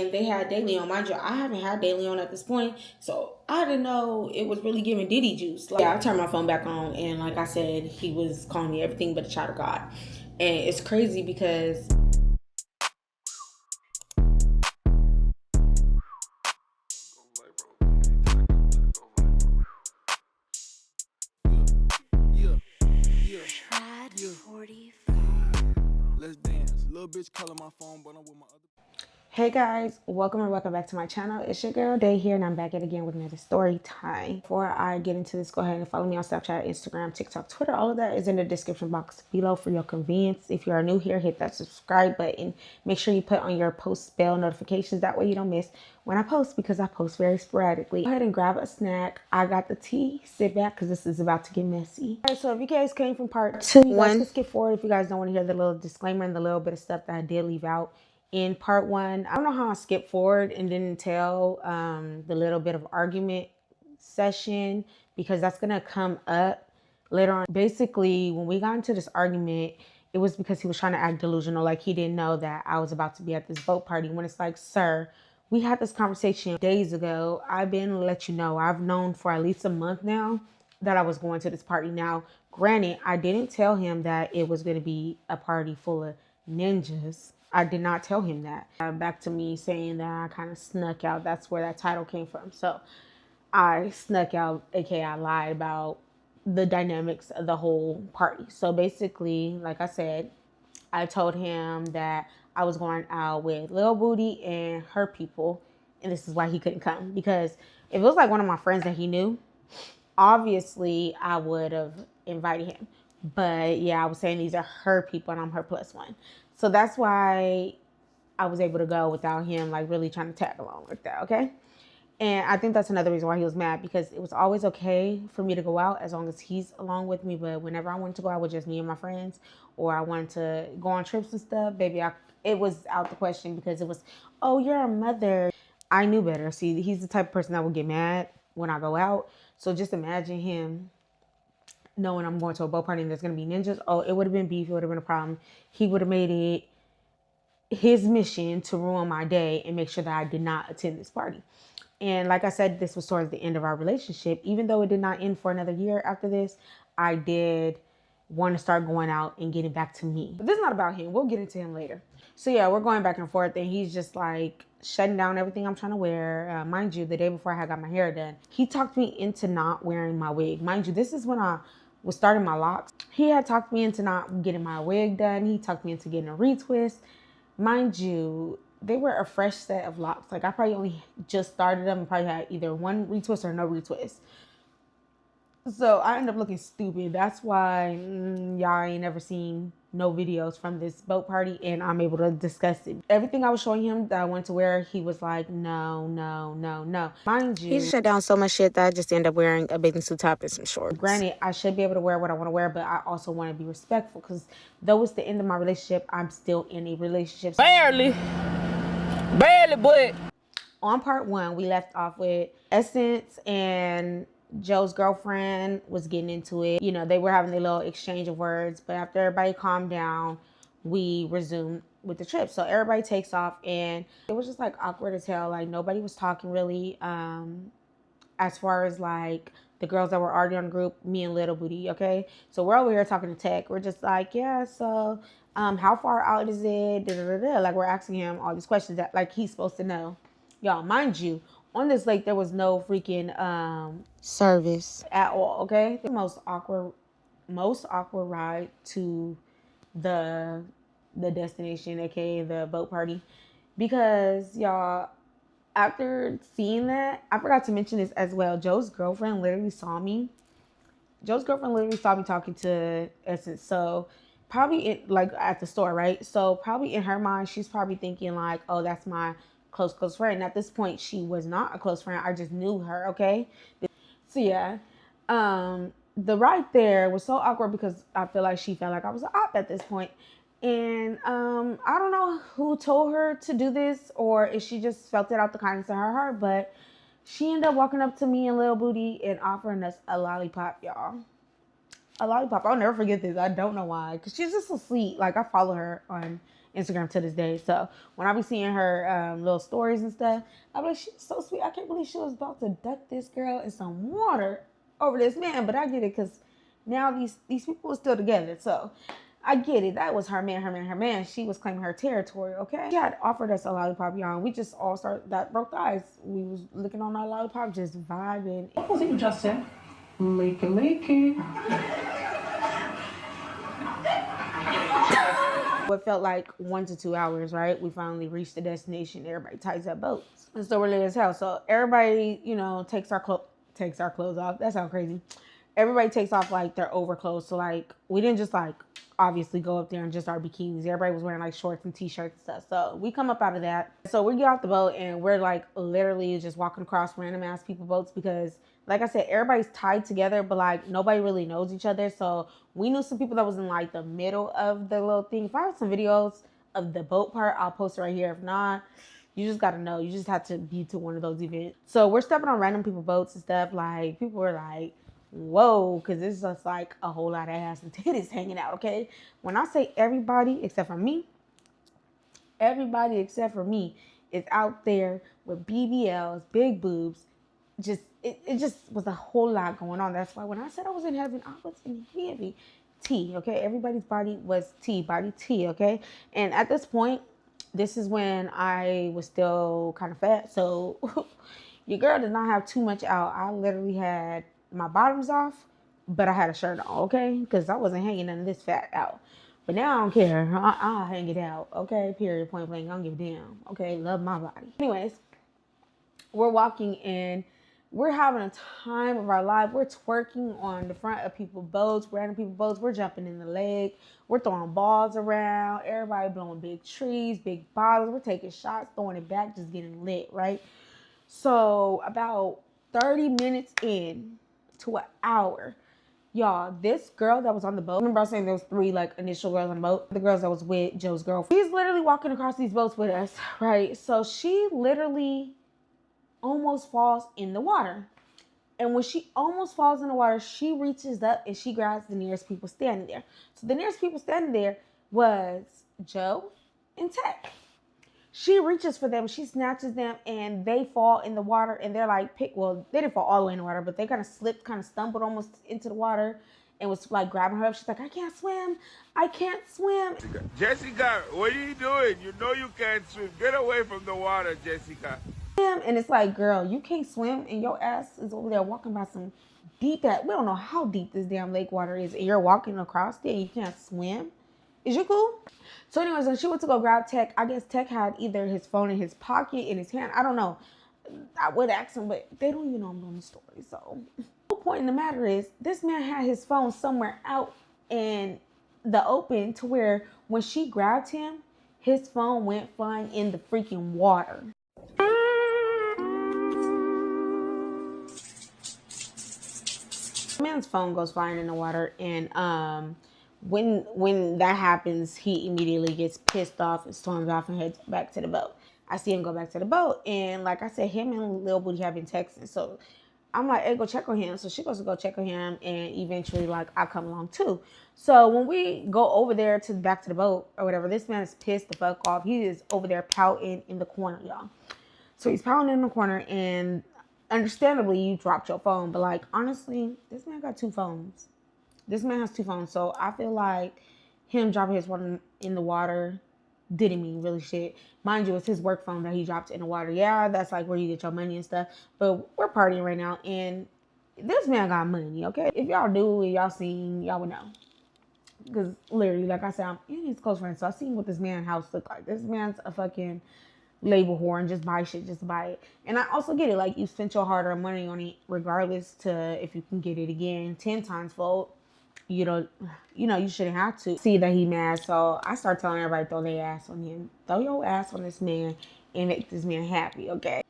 And they had daily on. Mind you, I haven't had daily on at this point, so I didn't know it was really giving Diddy juice. Like, yeah, I turned my phone back on, and like I said, he was calling me everything but a child of God. And it's crazy because let's dance. Little bitch calling my phone, but I'm with my other. hey guys, welcome back to my channel. It's your girl Day here, and I'm back again with another story time. Before I get into this, go ahead and follow me on Snapchat, Instagram, TikTok, Twitter. All of that is in the description box below for your convenience. If you are new here, hit that subscribe button. Make sure you put on your post bell notifications, that way you don't miss when I post, because I post very sporadically. Go ahead and grab a snack. I got the tea. Sit back because this is about to get messy. All right, so if you guys came from part 2, you guys can skip forward if you guys don't want to hear the little disclaimer and the little bit of stuff that I did leave out in part 1. I don't know how I skipped forward and didn't tell the little bit of argument session, because that's gonna come up later on. Basically, when we got into this argument, it was because he was trying to act delusional, like he didn't know that I was about to be at this boat party, when it's like, sir, we had this conversation days ago. I've been let you know. I've known for at least a month now that I was going to this party. Now, granted, I didn't tell him that it was going to be a party full of ninjas. I did not tell him that. Back to me saying that I kind of snuck out. That's where that title came from. So I snuck out, aka I lied about the dynamics of the whole party. So basically, like I said, I told him that I was going out with Lil Booty and her people, and this is why he couldn't come. Because if it was like one of my friends that he knew, obviously I would have invited him. But yeah, I was saying these are her people and I'm her plus one. So that's why I was able to go without him like really trying to tag along like that, okay? And I think that's another reason why he was mad, because it was always okay for me to go out as long as he's along with me. But whenever I wanted to go out with just me and my friends, or I wanted to go on trips and stuff, baby, it was out the question, because it was, oh, you're a mother. I knew better. See, he's the type of person that will get mad when I go out. So just imagine him knowing I'm going to a boat party and there's going to be ninjas. Oh, it would have been beef. It would have been a problem. He would have made it his mission to ruin my day and make sure that I did not attend this party. And like I said, this was towards the end of our relationship. Even though it did not end for another year after this, I did want to start going out and getting back to me. But this is not about him. We'll get into him later. So yeah, we're going back and forth, and he's just like shutting down everything I'm trying to wear. Mind you, the day before I had got my hair done, he talked me into not wearing my wig. Mind you, this is when I was starting my locks. He had talked me into not getting my wig done. He talked me into getting a retwist. Mind you, they were a fresh set of locks. Like I probably only just started them and probably had either one retwist or no retwist. So I ended up looking stupid. That's why y'all ain't never seen no videos from this boat party, and I'm able to discuss it. Everything I was showing him that I wanted to wear, he was like, no, no, no, no. Mind you, He shut down so much shit that I just ended up wearing a bathing suit top and some shorts. Granted, I should be able to wear what I want to wear, but I also want to be respectful, because though it's the end of my relationship, I'm still in a relationship. Barely, but On part 1, we left off with Essence and Joe's girlfriend was getting into it. You know, they were having a little exchange of words, but after everybody calmed down, we resumed with the trip. So everybody takes off, and it was just like awkward as hell. Like nobody was talking really. As far as like the girls that were already on the group, me and Little Booty, okay? So we're over here talking to Tech. We're just like, yeah, so how far out is it? Da, da, da, da. Like we're asking him all these questions that like he's supposed to know. Y'all, mind you, on this lake there was no freaking Service at all, okay? The most awkward ride to the destination, aka the boat party, because y'all, after seeing that, I forgot to mention this as well. Joe's girlfriend literally saw me. Talking to Essence. So probably like at the store, right? So probably in her mind, she's probably thinking like, oh, that's my close friend. And at this point, she was not a close friend. I just knew her, okay? So yeah, the ride there was so awkward because I feel like she felt like I was an op at this point. And I don't know who told her to do this, or if she just felt it out the kindness of her heart, but she ended up walking up to me and Lil Booty and offering us a lollipop, y'all. A lollipop. I'll never forget this. I don't know why, because she's just so sweet. Like I follow her on Instagram to this day. So when I be seeing her little stories and stuff, I'm like, she's so sweet. I can't believe she was about to duck this girl in some water over this man. But I get it because now these people are still together. So I get it. That was her man. She was claiming her territory, okay? She had offered us a lollipop, y'all. And we just all started, that broke the ice. We was looking on our lollipop, just vibing. What was it you just said? Leaky. What felt like 1 to 2 hours, right? We finally reached the destination. Everybody ties up boats. It's so early as hell. So everybody, you know, takes our clothes off. That sounds crazy. Everybody takes off like their overclothes. So like we didn't just like obviously go up there and just our bikinis. Everybody was wearing like shorts and t-shirts and stuff. So we come up out of that. So we get off the boat and we're like literally just walking across random ass people boats because like I said, everybody's tied together, but like nobody really knows each other. So we knew some people that was in like the middle of the little thing. If I have some videos of the boat part, I'll post it right here. If not, you just gotta know. You just have to be to one of those events. So we're stepping on random people boats and stuff. Like people were like, whoa, because this is just like a whole lot of ass and titties hanging out, okay? When I say everybody except for me is out there with BBLs, big boobs. It just was a whole lot going on. That's why when I said I was in heaven, I was in heavy T, okay? Everybody's body was body T, okay? And at this point, this is when I was still kind of fat. So your girl did not have too much out. I literally had my bottoms off, but I had a shirt on, okay? Because I wasn't hanging none of this fat out. But now I don't care. I'll hang it out, okay? Period, point blank. I don't give a damn, okay? Love my body. Anyways, we're walking in. We're having a time of our life. We're twerking on the front of people's boats, random people's boats. We're jumping in the lake. We're throwing balls around. Everybody blowing big trees, big bottles. We're taking shots, throwing it back, just getting lit, right? So about 30 minutes in to an hour, y'all, this girl that was on the boat, remember I was saying there was 3 like initial girls on the boat, the girls that was with Joe's girlfriend, she's literally walking across these boats with us, right? So she literally almost falls in the water. And when she almost falls in the water, she reaches up and she grabs the nearest people standing there. So the nearest people standing there was Joe and Tech. She reaches for them, she snatches them, and they fall in the water, and they're like, well, they didn't fall all the way in the water, but they kind of slipped, kind of stumbled almost into the water, and was like grabbing her up. She's like, I can't swim. Jessica, what are you doing? You know you can't swim. Get away from the water, Jessica. And it's like, girl, you can't swim, and your ass is over there walking by some deep we don't know how deep this damn lake water is, and you're walking across there and you can't swim. Is you cool? So anyways, when she went to go grab Tech, I guess Tech had either his phone in his pocket, in his hand. I don't know. I would ask him, but they don't even know I'm doing the story. So the point in the matter is, this man had his phone somewhere out in the open to where when she grabbed him, his phone went flying in the freaking water. The man's phone goes flying in the water, and when that happens, he immediately gets pissed off and storms off and heads back to the boat. I see him go back to the boat, and like I said, him and Lil Booty have been texting. So I'm like, hey, go check on him. So she goes to go check on him, and eventually, like, I come along too. So when we go over there to back to the boat or whatever, this man is pissed the fuck off. He is over there pouting in the corner, y'all. So he's pouting in the corner, and understandably, you dropped your phone. But like, honestly, this man got 2 phones. This man has 2 phones. So I feel like him dropping his one in the water didn't mean really shit. Mind you, it's his work phone that he dropped in the water. Yeah, that's like where you get your money and stuff. But we're partying right now, and this man got money, okay? If y'all do and y'all seen, y'all would know. Because literally, like I said, I'm in his close friend, so I seen what this man's house looked like. This man's a fucking label whore and just buy shit, just buy it. And I also get it, like, you spent your hard-earned money on it, regardless to if you can get it again 10 times fold. You know, you shouldn't have to see that he mad. So I start telling everybody, throw their ass on him. Throw your ass on this man and make this man happy, okay?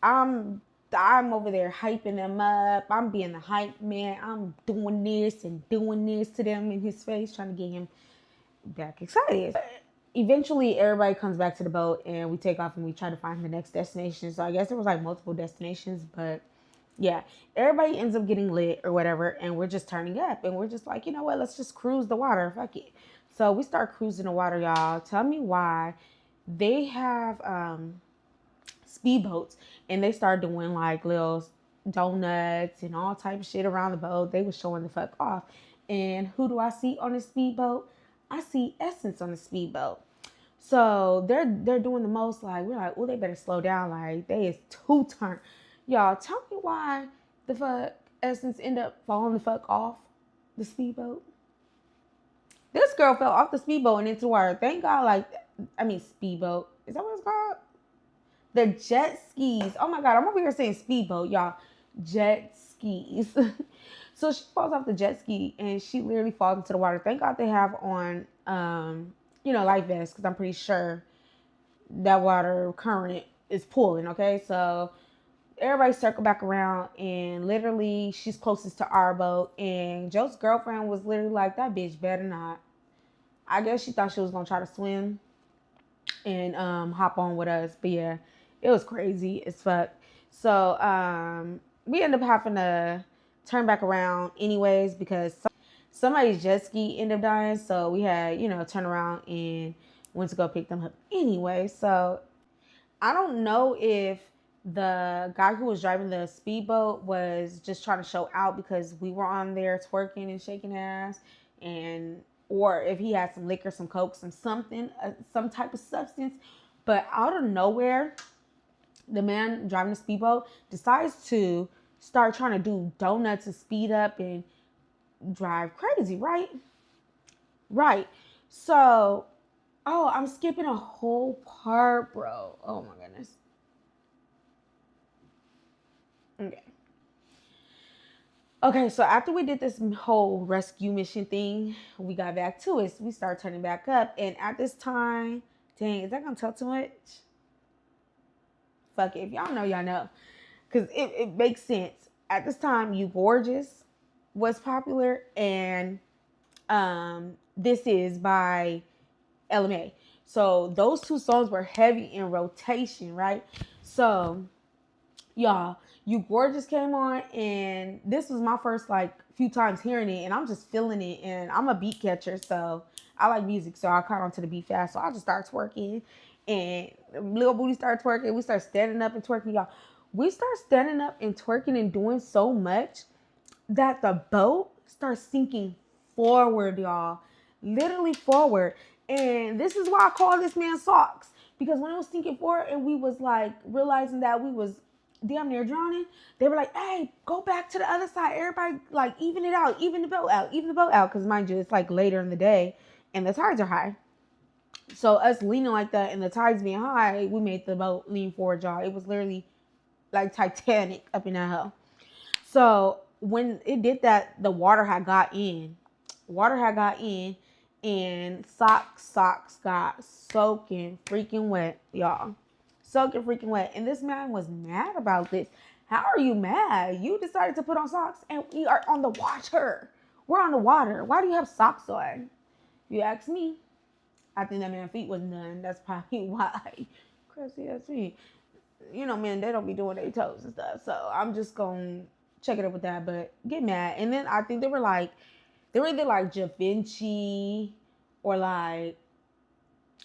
I'm over there hyping them up. I'm being the hype man. I'm doing this and doing this to them in his face, trying to get him back excited. Eventually, everybody comes back to the boat, and we take off, and we try to find the next destination. So I guess there was like multiple destinations, but yeah, everybody ends up getting lit or whatever, and we're just turning up, and we're just like, you know what, let's just cruise the water, fuck it. So we start cruising the water, y'all. Tell me why they have speedboats, and they start doing like little donuts and all type of shit around the boat. They was showing the fuck off. And who do I see on the speedboat? I see Essence on the speedboat. So they're doing the most. Like, we're like, oh, they better slow down. Like, they is too turned. Y'all, tell me why the fuck Essence end up falling the fuck off the speedboat. This girl fell off the speedboat and into the water. Thank God, like, I mean, speedboat. Is that what it's called? The jet skis. Oh my God, I'm over here saying speedboat, y'all. Jet skis. So she falls off the jet ski and she literally falls into the water. Thank God they have on, life vests, because I'm pretty sure that water current is pulling. Okay, so everybody circle back around, and literally she's closest to our boat, and Joe's girlfriend was literally like, that bitch better not. I guess she thought she was gonna try to swim and hop on with us, but yeah, it was crazy as fuck. So we ended up having to turn back around anyways, because somebody's jet ski ended up dying, so we had turn around and went to go pick them up anyway. So I don't know if the guy who was driving the speedboat was just trying to show out because we were on there twerking and shaking ass, and or if he had some liquor, some coke, something, some type of substance. But out of nowhere, the man driving the speedboat decides to start trying to do donuts and speed up and drive crazy, right? Right. So, oh, I'm skipping a whole part, bro. Oh my goodness. Okay. Okay, so after we did this whole rescue mission thing, we got back to it. So we started turning back up. And at this time, dang, is that going to tell too much? Fuck it. If y'all know, y'all know. Because it makes sense. At this time, You Gorgeous was popular. And This Is by LMA. So those two songs were heavy in rotation, right? So, y'all, You Gorgeous came on, and this was my first few times hearing it, and I'm just feeling it. And I'm a beat catcher, so I like music, so I caught on to the beat fast. So I just start twerking, and little booty started twerking. We start standing up and twerking, y'all. We start standing up and twerking and doing so much that the boat starts sinking forward, y'all. Literally forward. And this is why I call this man Socks, because when it was sinking forward and we was realizing that we was damn near drowning, they were like, hey, go back to the other side. Everybody even it out, even the boat out, even the boat out. Because mind you, it's later in the day and the tides are high. So us leaning like that and the tides being high, we made the boat lean forward, y'all. It was literally like Titanic up in that hell. So when it did that, the water had got in. And Socks got soaking freaking wet, y'all. Soaking freaking wet. And this man was mad about this. How are you mad? You decided to put on socks and we are on the water. We're on the water. Why do you have socks on? You ask me. I think that man's feet wasn't done. That's probably why. Crazy ass feet. Men, they don't be doing their toes and stuff. So I'm just going to check it up with that. But get mad. And then I think they were either Givenchy or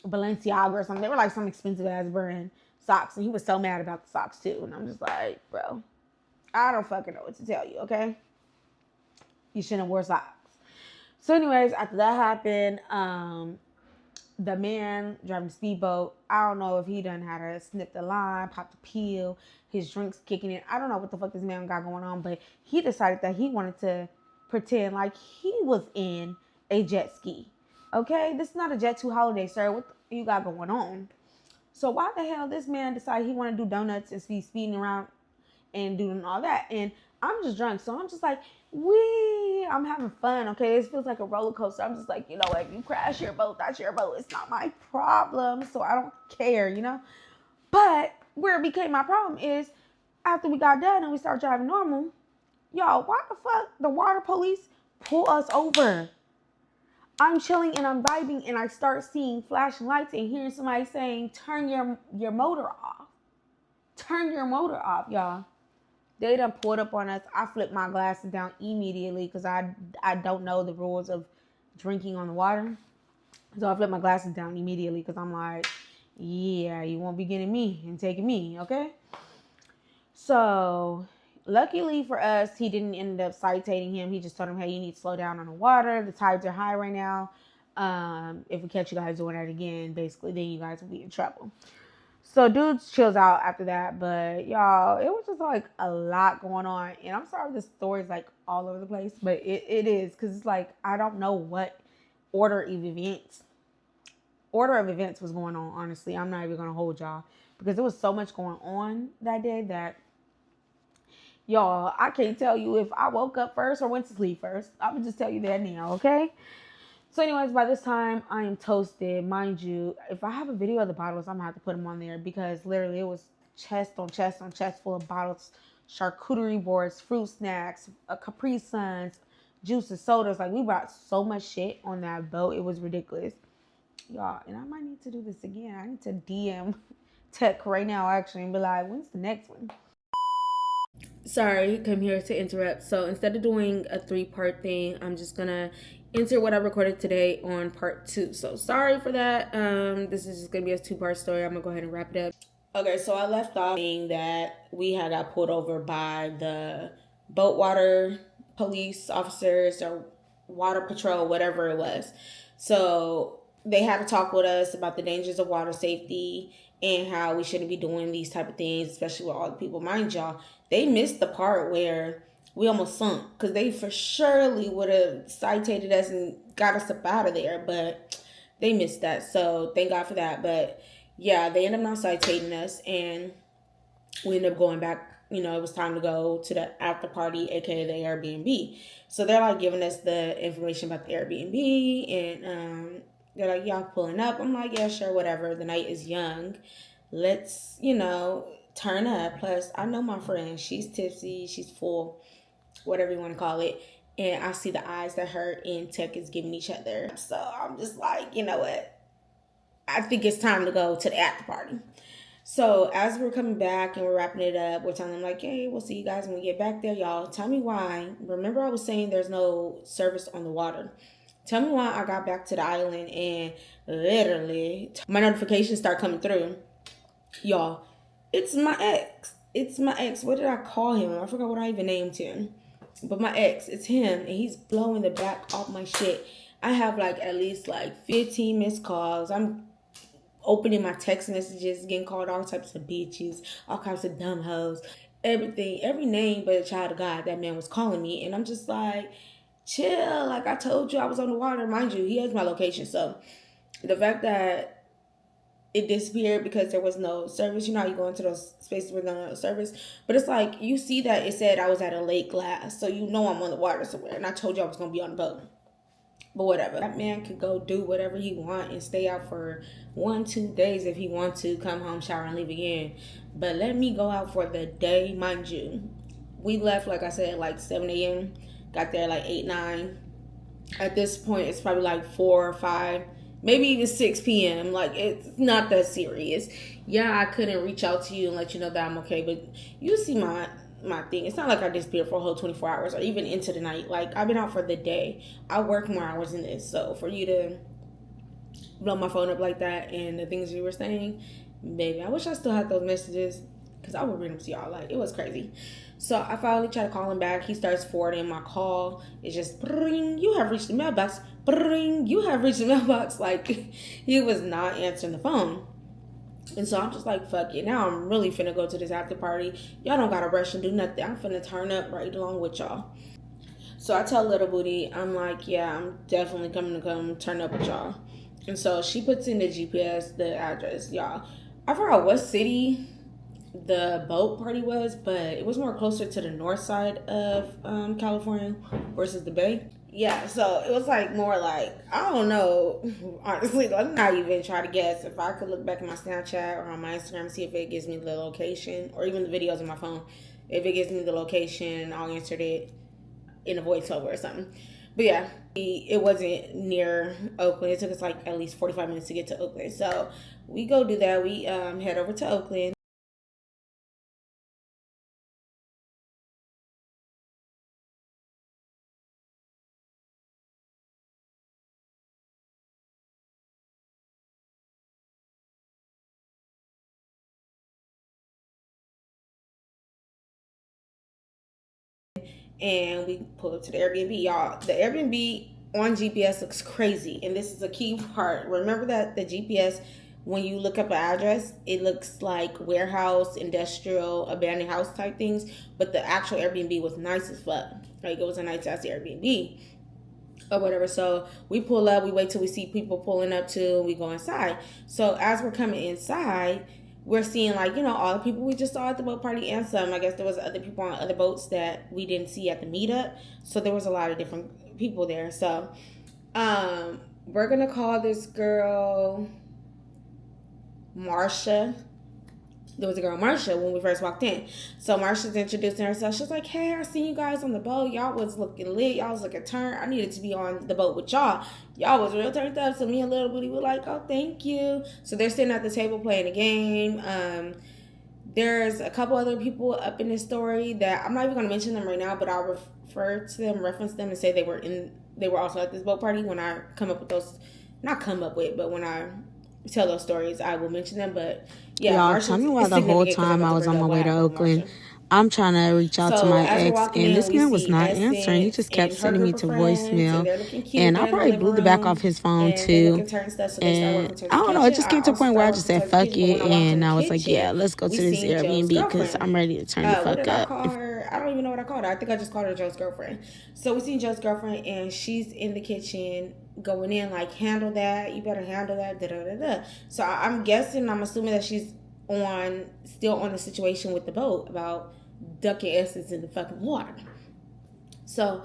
Balenciaga or something. They were some expensive ass brand socks. And he was so mad about the socks too. And I'm just like, bro, I don't fucking know what to tell you, okay? You shouldn't have wore socks. So anyways, after that happened, the man driving the speedboat, I don't know if he done had to snip the line, pop the pill, his drinks kicking in. I don't know what the fuck this man got going on, but he decided that he wanted to pretend like he was in a jet ski. Okay? This is not a Jet 2 holiday, sir. What you got going on? So why the hell this man decided he want to do donuts and be speeding around and doing all that? And I'm just drunk, so I'm just like, I'm having fun, okay? This feels like a roller coaster. I'm just like, if you crash your boat, that's your boat. It's not my problem, so I don't care, But where it became my problem is after we got done and we started driving normal, y'all, why the fuck the water police pull us over? I'm chilling and I'm vibing and I start seeing flashing lights and hearing somebody saying, turn your motor off. Turn your motor off, y'all. They done pulled up on us. I flipped my glasses down immediately because I don't know the rules of drinking on the water. So I flip my glasses down immediately because I'm like, yeah, you won't be getting me and taking me, okay? So luckily for us, he didn't end up citating him. He just told him, hey, you need to slow down on the water. The tides are high right now. If we catch you guys doing that again, basically, then you guys will be in trouble. So dudes chills out after that, but y'all, it was just like a lot going on. And I'm sorry the story's like all over the place, but it is because it's like I don't know what order of events was going on, honestly. I'm not even gonna hold y'all because there was so much going on that day that y'all, I can't tell you if I woke up first or went to sleep first. I would just tell you that now, okay? So anyways, by this time, I am toasted. Mind you, if I have a video of the bottles, I'm going to have to put them on there because literally it was chest on chest on chest full of bottles, charcuterie boards, fruit snacks, Capri Suns, juices, sodas. Like, we brought so much shit on that boat. It was ridiculous. Y'all, and I might need to do this again. I need to DM Tech right now, actually, and be like, when's the next one? Sorry, come here to interrupt. So instead of doing a 3-part thing, I'm just gonna insert what I recorded today on part 2. So sorry for that. This is just gonna be a 2-part story. I'm gonna go ahead and wrap it up. Okay, so I left off saying that we had got pulled over by the boat water police officers or water patrol, whatever it was. So they had to talk with us about the dangers of water safety and how we shouldn't be doing these type of things, especially with all the people. Mind y'all, they missed the part where we almost sunk because they for surely would have cited us and got us up out of there, but they missed that. So thank God for that. But yeah, they ended up not citing us and we ended up going back. You know, it was time to go to the after party, aka the Airbnb. So they're like giving us the information about the Airbnb and they're like, y'all pulling up. I'm like, yeah, sure, whatever. The night is young. Let's, turn up. Plus, I know my friend. She's tipsy. She's full, whatever you want to call it. And I see the eyes that her and Tech is giving each other. So I'm just like, you know what? I think it's time to go to the after party. So as we're coming back and we're wrapping it up, we're telling them like, hey, we'll see you guys when we get back there. Y'all, tell me why. Remember I was saying there's no service on the water. Tell me why I got back to the island and literally my notifications start coming through. Y'all, it's my ex. It's my ex. What did I call him? I forgot what I even named him. But my ex, it's him. And he's blowing the back off my shit. I have like at least like 15 missed calls. I'm opening my text messages, getting called all types of bitches, all kinds of dumb hoes, everything, every name but a child of God that man was calling me. And I'm just like, chill. Like I told you, I was on the water. Mind you, he has my location. So the fact that it disappeared because there was no service, you know how you go into those spaces with no service, but it's like you see that it said I was at a lake last, so you know I'm on the water somewhere, and I told you I was gonna be on the boat. But whatever. That man could go do whatever he want and stay out for 1-2 days if he wants to, come home, shower, and leave again. But let me go out for the day, mind you. We left, like I said, like 7 a.m. Got there like 8, 9. At this point, it's probably like 4 or 5, maybe even 6 p.m. Like, it's not that serious. Yeah, I couldn't reach out to you and let you know that I'm okay, but you see my thing. It's not like I disappeared for a whole 24 hours or even into the night. Like, I've been out for the day. I work more hours than this. So for you to blow my phone up like that and the things you were saying, baby, I wish I still had those messages because I would read them to y'all. Like, it was crazy. So I finally try to call him back. He starts forwarding my call. It's just, bring, you have reached the mailbox. Bring, you have reached the mailbox. Like, he was not answering the phone. And so I'm just like, fuck it. Now I'm really finna go to this after party. Y'all don't gotta rush and do nothing. I'm finna turn up right along with y'all. So I tell Little Booty, I'm like, yeah, I'm definitely coming to come turn up with y'all. And so she puts in the GPS, the address, y'all. I forgot what city the boat party was, but it was more closer to the north side of California versus the bay. Yeah, so it was like more like, I don't know, honestly, I'm not even trying to guess. If I could look back at my Snapchat or on my Instagram and see if it gives me the location or even the videos on my phone. If it gives me the location, I'll answer it in a voiceover or something. But yeah, it wasn't near Oakland. It took us like at least 45 minutes to get to Oakland. So we go do that. We head over to Oakland. and we pull up to the Airbnb. Y'all, the Airbnb on GPS looks crazy, and this is a key part. Remember that the GPS, when you look up an address, it looks like warehouse, industrial, abandoned house type things, but the actual Airbnb was nice as fuck. Like, it was a nice ass Airbnb or whatever. So we pull up, we wait till we see people pulling up too, we go inside. So as we're coming inside, we're seeing, like, you know, all the people we just saw at the boat party, and some, I guess there was other people on other boats that we didn't see at the meetup. So there was a lot of different people there. So we're gonna call this girl Marsha. There was a girl, Marsha, when we first walked in. So Marsha's introducing herself. She's like, hey, I seen you guys on the boat. Y'all was looking lit. Y'all was looking turned. I needed to be on the boat with y'all. Y'all was real turned up. So me and Little Booty were like, oh, thank you. So they're sitting at the table playing a game. There's a couple other people up in this story that I'm not even going to mention them right now, but I'll refer to them, reference them, and say they were also at this boat party. When I come up with those, not come up with, but when I tell those stories, I will mention them. But yeah, y'all, tell me why the whole time I was on my way to Oakland, I'm trying to reach out to my ex, and this man was not answering. He just kept sending me to voicemail, and I probably blew the back off his phone too. And I don't know, it just came to a point where I just said fuck it, and I was like, yeah, let's go to this Airbnb because I'm ready to turn the fuck up. I don't even know what I called her. I think I just called her Joe's girlfriend. So we seen Joe's girlfriend, and she's in the kitchen going in like, handle that, you better handle that, da da da da. So I'm assuming that she's still on the situation with the boat about ducking Essence in the fucking water. So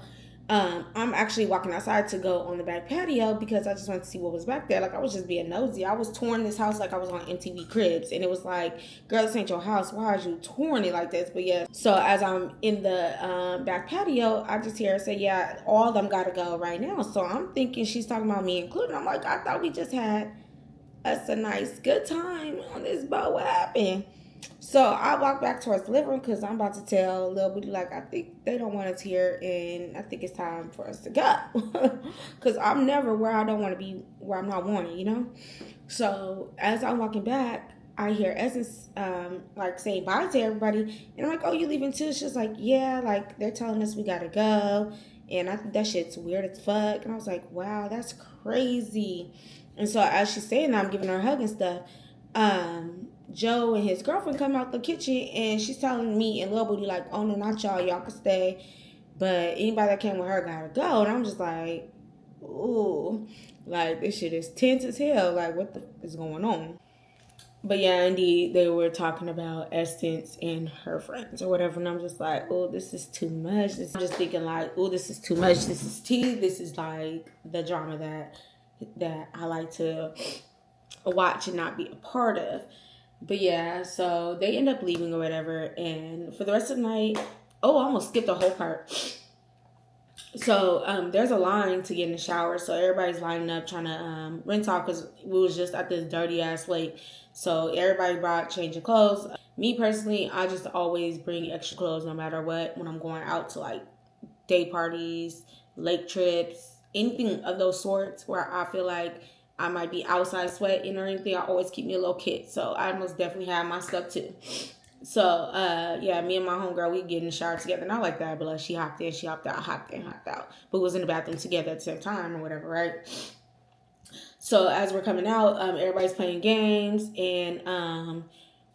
I'm actually walking outside to go on the back patio because I just wanted to see what was back there. Like, I was just being nosy. I was touring this house like I was on MTV Cribs, and it was like, girl, this ain't your house. Why are you touring it like this? But yeah, so as I'm in the back patio, I just hear her say, yeah, all of them gotta go right now. So I'm thinking she's talking about me included. I'm like, I thought we just had us a nice good time on this boat. What happened? So I walk back towards the living room because I'm about to tell Lil Booty, like, I think they don't want us here, and I think it's time for us to go. Because I'm never where I don't want to be, where I'm not wanted, you know? So as I'm walking back, I hear Essence like saying bye to everybody, and I'm like, oh, you leaving too? She's like, yeah, like, they're telling us we gotta go, and I think that shit's weird as fuck. And I was like, wow, that's crazy. And so as she's saying that, I'm giving her a hug and stuff. Joe and his girlfriend come out the kitchen, and she's telling me and Lil Booty, like, oh no, not y'all, y'all can stay, but anybody that came with her gotta go. And I'm just like, ooh, like, this shit is tense as hell. Like, what the is going on? But yeah, indeed, they were talking about Essence and her friends or whatever, and I'm just like, oh, this is too much. I'm just thinking like, oh, this is too much. This is tea. This is like the drama that I like to watch and not be a part of. But yeah, so they end up leaving or whatever, and for the rest of the night, oh, I almost skipped the whole part. So there's a line to get in the shower, so everybody's lining up trying to rinse off because we was just at this dirty ass lake. So everybody brought change of clothes. Me personally, I just always bring extra clothes no matter what when I'm going out to like day parties, lake trips, anything of those sorts where I feel like I might be outside sweating or anything. I always keep me a little kit. So I most definitely have my stuff too. So, yeah, me and my homegirl, we get in the shower together. Not like that, but like she hopped in, she hopped out, hopped in, hopped out. But we was in the bathroom together at the same time or whatever, right? So as we're coming out, everybody's playing games. And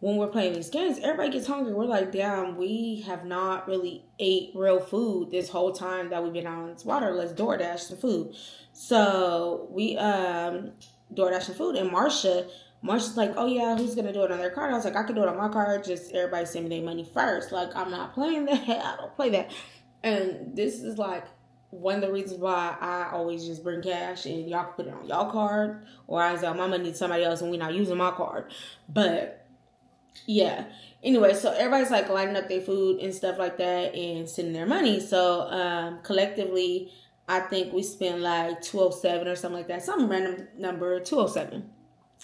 when we're playing these games, everybody gets hungry. We're like, damn, we have not really ate real food this whole time that we've been out on this water. Let's DoorDash some food. So we DoorDash some food. And Marsha's like, oh yeah, who's gonna do it on their card? I was like, I can do it on my card. Just everybody send me their money first. Like, I'm not playing that. I don't play that. And this is like one of the reasons why I always just bring cash and y'all can put it on y'all card, or I say my money to somebody else and we're not using my card. But yeah. Anyway, so everybody's like lining up their food and stuff like that and sending their money. So collectively, I think we spent like $207 or something like that. Some random number, $207.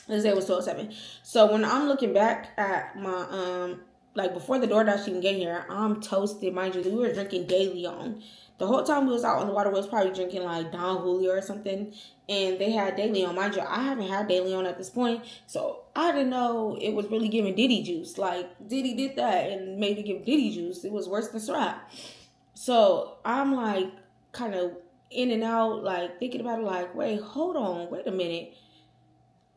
Let's say it was 207. So when I'm looking back at my like before the DoorDash even get here, I'm toasted. Mind you, we were drinking De Leon. The whole time we was out on the water, we was probably drinking like Don Julio or something. And they had De Leon. Mind you, I haven't had De Leon at this point. So I didn't know it was really giving Diddy juice. Like, Diddy did that and made it give Diddy juice. It was worse than Ciroc. So I'm like kind of in and out, like thinking about it, like, wait, hold on, wait a minute,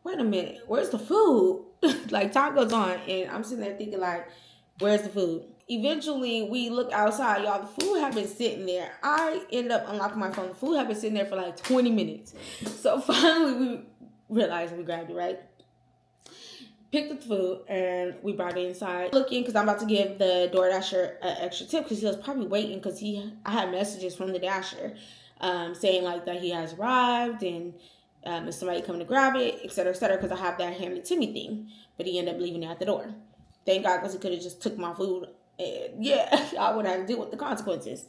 where's the food? Like time goes on, and I'm sitting there thinking, like, where's the food? Eventually, we look outside, y'all. The food had been sitting there. I end up unlocking my phone. The food had been sitting there for like 20 minutes. So finally, we realized we grabbed it, right? Picked up the food and we brought it inside. Looking, because I'm about to give the DoorDasher an extra tip because he was probably waiting because I had messages from the Dasher saying like that he has arrived and is somebody coming to grab it, etc., etc., because I have that hand it to me thing. But he ended up leaving it at the door. Thank God, because he could have just took my food. And yeah, I would have to deal with the consequences.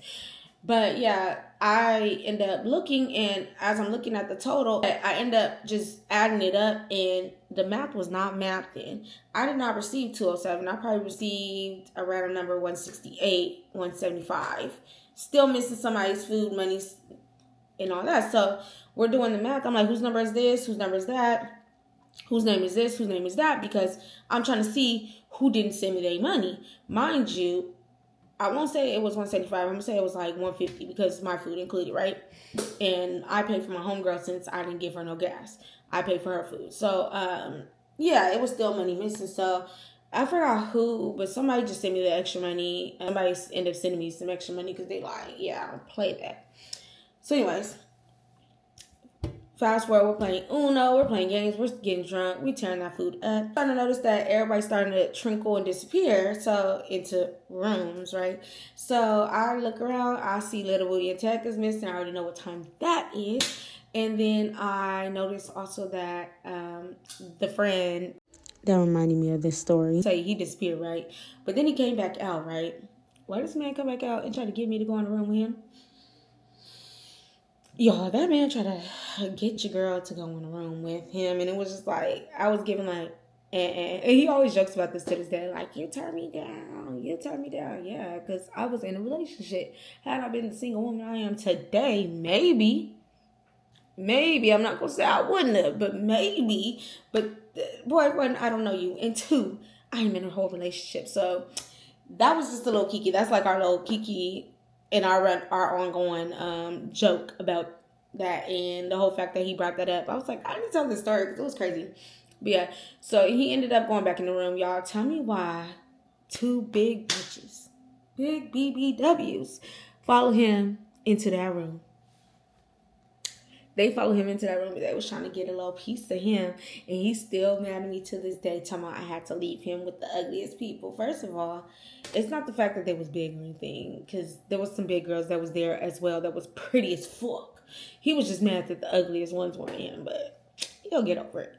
But yeah, I end up looking, and as I'm looking at the total, I end up just adding it up, and the math was not mapped in. I did not receive 207. I probably received a random number 168, 175. Still missing somebody's food money and all that. So we're doing the math. I'm like, whose number is this? Whose number is that? Whose name is this? Whose name is that? Because I'm trying to see who didn't send me their money. Mind you, I won't say it was 175. I'm going to say it was like 150 because my food included, right? And I paid for my homegirl since I didn't give her no gas. I paid for her food. So, yeah, it was still money missing. So, I forgot who, but somebody just sent me the extra money. Somebody ended up sending me some extra money because they like, yeah, I don't play that. So, anyways. Fast forward, we're playing Uno, we're playing games, we're getting drunk, we tearing that food up. I'm starting to notice that everybody's starting to trickle and disappear, so into rooms, right? So I look around, I see Little Booty and Tech is missing. I already know what time that is. And then I noticed also that the friend That reminded me of this story. say he disappeared, right? But then he came back out, right? Why does this man come back out and try to get me to go in the room with him? Y'all, that man tried to get your girl to go in the room with him, and it was just like, I was giving like, and he always jokes about this to this day, like, you turn me down, yeah, because I was in a relationship. Had I been the single woman I am today, maybe, I'm not going to say I wouldn't have, but maybe, but boy, one, I don't know you, and two, I am in a whole relationship, so that was just a little kiki. That's like our little kiki and our ongoing joke about that, and the whole fact that he brought that up. I was like, I need to tell this story because it was crazy. But yeah, so he ended up going back in the room. Y'all, tell me why two big bitches, big BBWs, follow him into that room. They followed him into that room and they was trying to get a little piece of him. And he's still mad at me to this day, talking about I had to leave him with the ugliest people. First of all, it's not the fact that they was big or anything, because there was some big girls that was there as well that was pretty as fuck. He was just mad that the ugliest ones weren't him, but he'll get over it.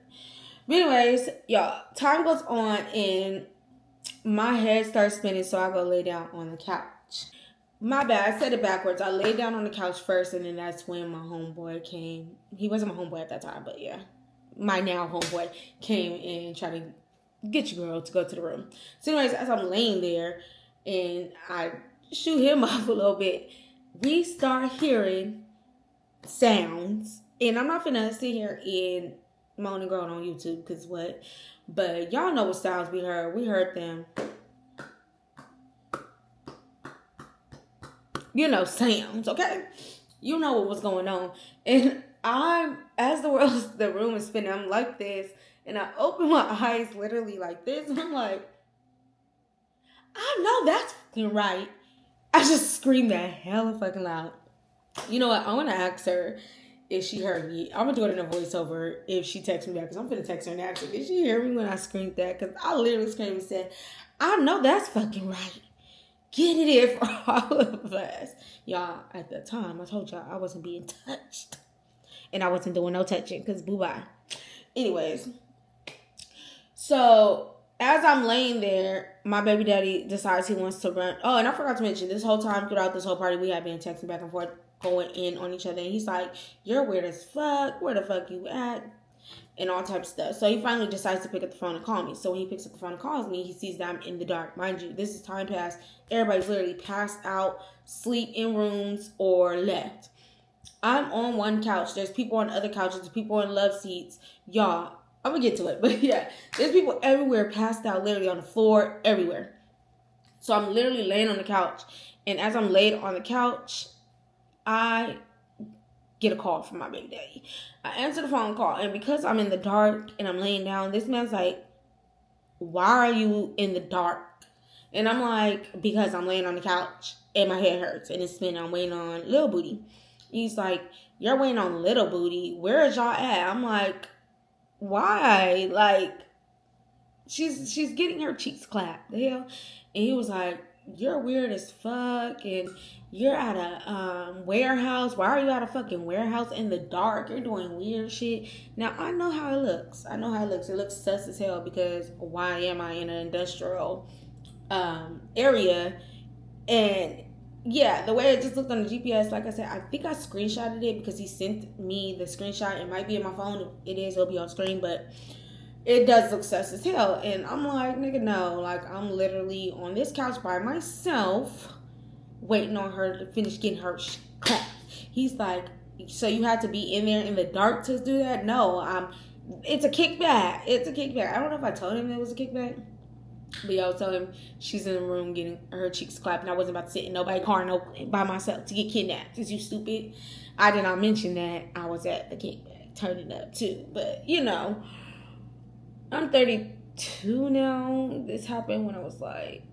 But anyways, y'all, time goes on and my head starts spinning, so I go lay down on the couch. My bad, I said it backwards. I laid down on the couch first, and then that's when my homeboy came. He wasn't my homeboy at that time, but yeah. My now homeboy came and tried to get your girl to go to the room. So anyways, as I'm laying there, and I shoot him off a little bit, we start hearing sounds. And I'm not finna sit here and moan and groan on YouTube, because what? But y'all know what sounds we heard. We heard them. You know, sounds, okay? You know what was going on. And as the room is spinning, I'm like this. And I open my eyes literally like this. And I'm like, I know that's fucking right. I just screamed that hella fucking loud. You know what? I want to ask her if she heard me. I'm going to do it in a voiceover if she texts me back. Because I'm going to text her and ask her, did she hear me when I screamed that? Because I literally screamed and said, I know that's fucking right. Get it in for all of us. Y'all, at the time, I told y'all I wasn't being touched. And I wasn't doing no touching because boo-bye. Anyways. So, as I'm laying there, my baby daddy decides he wants to run. Oh, and I forgot to mention, this whole time throughout this whole party, we had been texting back and forth, going in on each other. And he's like, you're weird as fuck. Where the fuck you at? And all types of stuff. So he finally decides to pick up the phone and call me. So when he picks up the phone and calls me, he sees that I'm in the dark. Mind you, this is time past. Everybody's literally passed out, sleep in rooms, or left. I'm on one couch. There's people on other couches. There's people in love seats. Y'all, I'm going to get to it. But yeah, there's people everywhere passed out, literally on the floor, everywhere. So I'm literally laying on the couch. And as I'm laid on the couch, I get a call from my baby daddy. I answer the phone call, and because I'm in the dark and I'm laying down, this man's like, why are you in the dark? And I'm like, because I'm laying on the couch and my head hurts and it's spinning. I'm waiting on Little Booty. He's like, you're waiting on Little Booty. Where is y'all at? I'm like, why? Like, she's getting her cheeks clapped. The hell? And he was like, you're weird as fuck, and you're at a warehouse. Why are you at a fucking warehouse in the dark? You're doing weird shit. Now, I know how it looks. It looks sus as hell, because why am I in an industrial area? And yeah, the way it just looked on the GPS, like I said, I think I screenshotted it because he sent me the screenshot. It might be in my phone. If it is, it'll be on screen, but it does look sus as hell. And I'm like, nigga, no. Like, I'm literally on this couch by myself waiting on her to finish getting her clapped. He's like, so you had to be in there in the dark to do that? No, it's a kickback. It's a kickback. I don't know if I told him it was a kickback, but y'all told him she's in the room getting her cheeks clapped, and I wasn't about to sit in nobody's car by myself to get kidnapped. Is you stupid? I did not mention that I was at the kickback turning up too, but you know, I'm 32 now. This happened when I was like,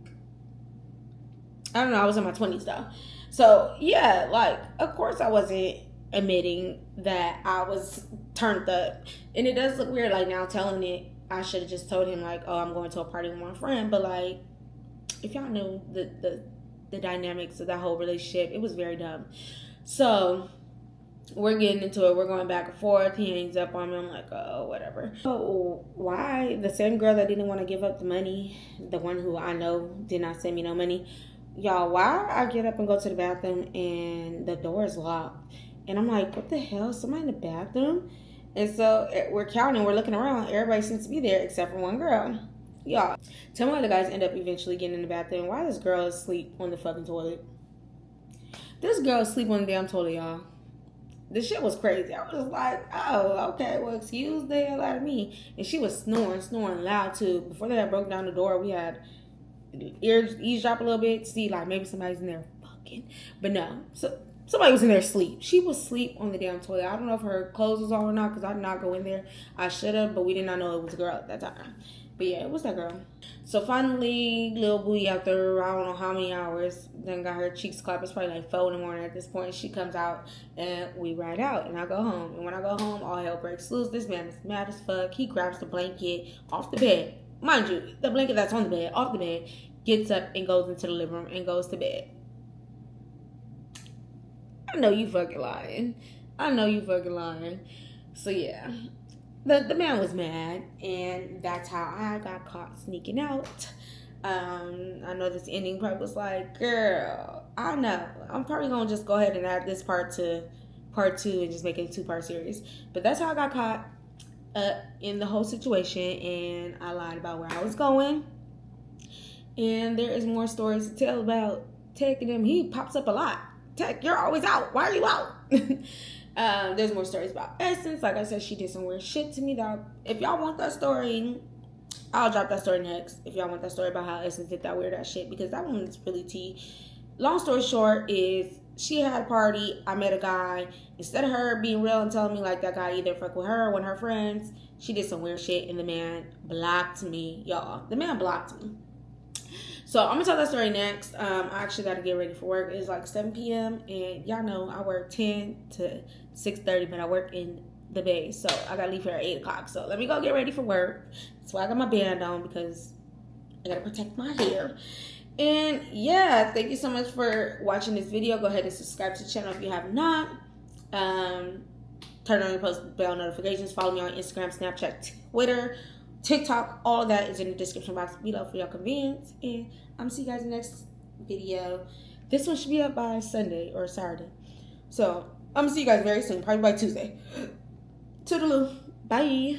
I don't know, I was in my 20s though. So yeah, like, of course I wasn't admitting that I was turned up. And it does look weird, like, now telling it. I should have just told him, like, oh, I'm going to a party with my friend. But like, if y'all knew the dynamics of that whole relationship, it was very dumb. So we're getting into it. We're going back and forth. He hangs up on me. I'm like, oh, whatever. So why? The same girl that didn't want to give up the money, the one who I know did not send me no money. Y'all, why I get up and go to the bathroom and the door is locked. And I'm like, what the hell? Somebody in the bathroom? And so we're counting. We're looking around. Everybody seems to be there except for one girl. Y'all, tell me why the guys end up eventually getting in the bathroom. Why this girl is asleep on the fucking toilet? This girl is asleep on the damn toilet, y'all. This shit was crazy. I was like, oh, okay, well, excuse the hell out of me. And she was snoring loud too. Before they had broke down the door, we had eavesdrop a little bit, see, like, maybe somebody's in there fucking. But no, so somebody was in there asleep. She was asleep on the damn toilet. I don't know if her clothes was on or not, because I did not go in there. I should have, but we did not know it was a girl at that time. But yeah, it was that girl. So finally, Little Booty, after I don't know how many hours, then got her cheeks clapped. It's probably like 4 in the morning at this point. She comes out and we ride out, and I go home. And when I go home, all hell breaks loose. This man is mad as fuck. He grabs the blanket off the bed. Mind you, the blanket that's on the bed, off the bed, gets up and goes into the living room and goes to bed. I know you fucking lying. So yeah. The man was mad, and that's how I got caught sneaking out. I know this ending part was like, girl, I know. I'm probably going to just go ahead and add this part to part 2 and just make it a 2-part series. But that's how I got caught in the whole situation, and I lied about where I was going. And there is more stories to tell about Tech and him. He pops up a lot. Tech, you're always out. Why are you out? There's more stories about Essence. Like I said, she did some weird shit to me. That if y'all want that story, I'll drop that story next. If y'all want that story about how Essence did that weird ass shit, because that one is really tea. Long story short is she had a party. I met a guy. Instead of her being real and telling me like that guy either fuck with her or one of her friends, she did some weird shit, and the man blocked me, y'all. The man blocked me. So I'm gonna tell that story next. I actually gotta get ready for work. It's like 7 p.m. and y'all know I work 10 to 6:30, but I work in the Bay, so I gotta leave here at 8 o'clock. So let me go get ready for work. That's why I got my band on, because I gotta protect my hair. And yeah, thank you so much for watching this video. Go ahead and subscribe to the channel if you have not. Turn on your post bell notifications. Follow me on Instagram, Snapchat, Twitter, TikTok. All of that is in the description box below for your convenience. And I'm gonna see you guys in the next video. This one should be up by Sunday or Saturday. So I'm gonna see you guys very soon, probably by Tuesday. Toodaloo. Bye.